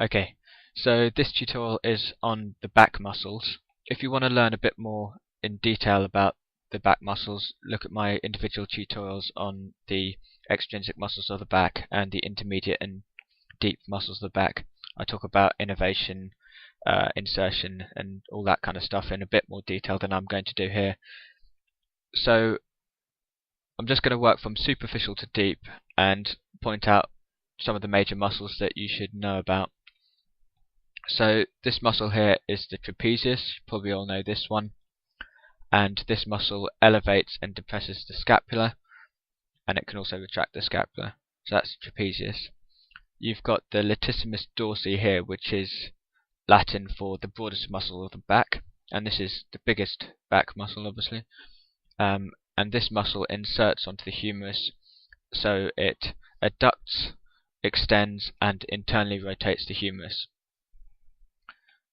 Okay, so this tutorial is on the back muscles. If you want to learn a bit more in detail about the back muscles, look at my individual tutorials on the extrinsic muscles of the back and the intermediate and deep muscles of the back. I talk about innervation, insertion and all that kind of stuff in a bit more detail than I'm going to do here. So I'm just going to work from superficial to deep and point out some of the major muscles that you should know about. So this muscle here is the trapezius, you probably all know this one, and this muscle elevates and depresses the scapula, and it can also retract the scapula. So that's trapezius. You've got the latissimus dorsi here, which is Latin for the broadest muscle of the back, and this is the biggest back muscle obviously. And this muscle inserts onto the humerus, so it adducts, extends and internally rotates the humerus.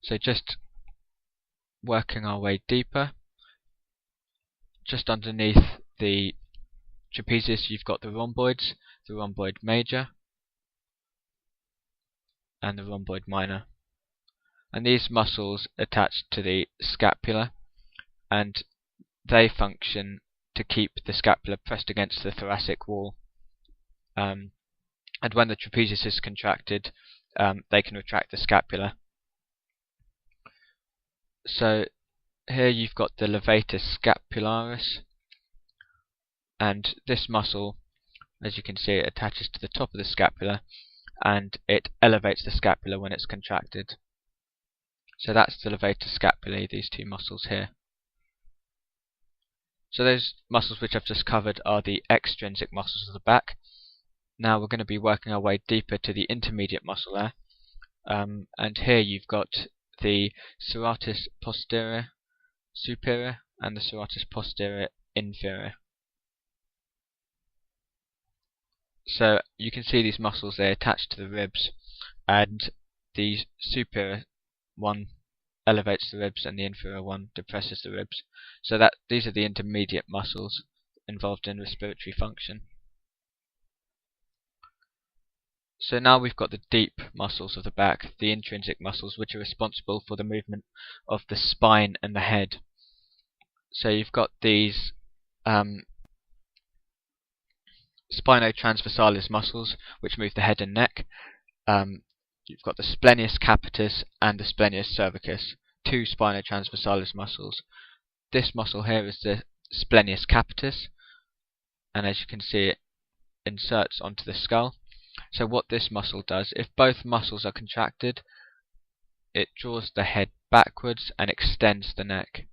So just working our way deeper, just underneath the trapezius you've got the rhomboids, the rhomboid major and the rhomboid minor. And these muscles attach to the scapula, and they function to keep the scapula pressed against the thoracic wall. And when the trapezius is contracted, they can retract the scapula. So here you've got the levator scapularis, and this muscle, as you can see, it attaches to the top of the scapula and it elevates the scapula when it's contracted. So that's the levator scapulae, these two muscles here. So those muscles which I've just covered are the extrinsic muscles of the back. Now we're going to be working our way deeper to the intermediate muscle there. And here you've got the serratus posterior superior and the serratus posterior inferior. So you can see these muscles, they attach to the ribs, and the superior one elevates the ribs and the inferior one depresses the ribs. So that these are the intermediate muscles involved in respiratory function. So now we've got the deep muscles of the back, the intrinsic muscles, which are responsible for the movement of the spine and the head. So you've got these spinotransversalis muscles, which move the head and neck. You've got the splenius capitis and the splenius cervicus, two spinotransversalis muscles. This muscle here is the splenius capitis, and as you can see, it inserts onto the skull. So what this muscle does, if both muscles are contracted, it draws the head backwards and extends the neck.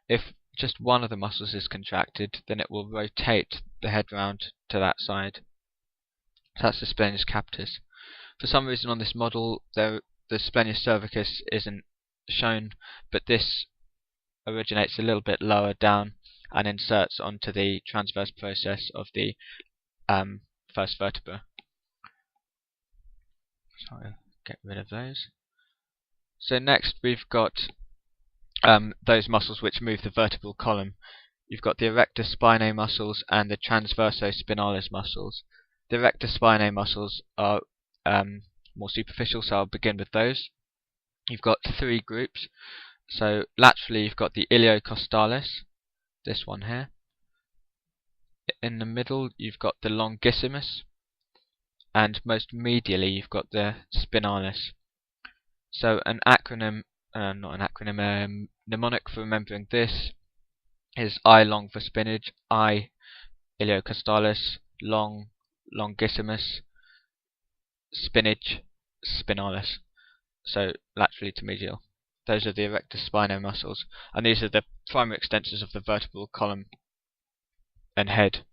If just one of the muscles is contracted, then it will rotate the head round to that side. So that's the splenius capitis. For some reason on this model, the splenius cervicus isn't shown, but this originates a little bit lower down and inserts onto the transverse process of the first vertebra. So I'll get rid of those. So next we've got those muscles which move the vertebral column. You've got the erector spinae muscles and the transverso spinalis muscles. The erector spinae muscles are more superficial, so I'll begin with those. You've got three groups. So laterally you've got the iliocostalis, this one here. In the middle you've got the longissimus, and most medially you've got the spinalis. So an acronym, not an acronym, a mnemonic for remembering this is I long for spinach, I iliocostalis, long longissimus, spinach, spinalis. So laterally to medial. Those are the erector spinae muscles, and these are the primary extensors of the vertebral column and head,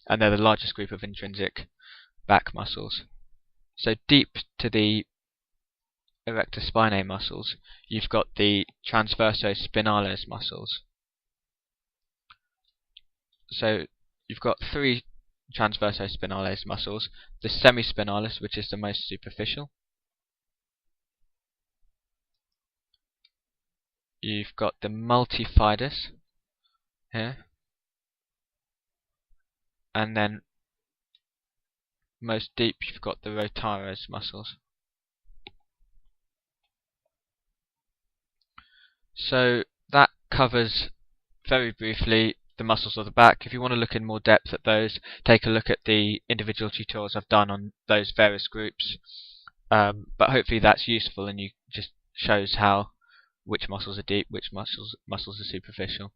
and they're the largest group of intrinsic back muscles. So deep to the erector spinae muscles, you've got the transverso spinalis muscles. So you've got three transverso spinalis muscles, the semispinalis, which is the most superficial. You've got the multifidus here, and then most deep you've got the rotares muscles. So that covers very briefly the muscles of the back. If you want to look in more depth at those, take a look at the individual tutorials I've done on those various groups. But hopefully that's useful and you just shows how which muscles are deep, which muscles are superficial.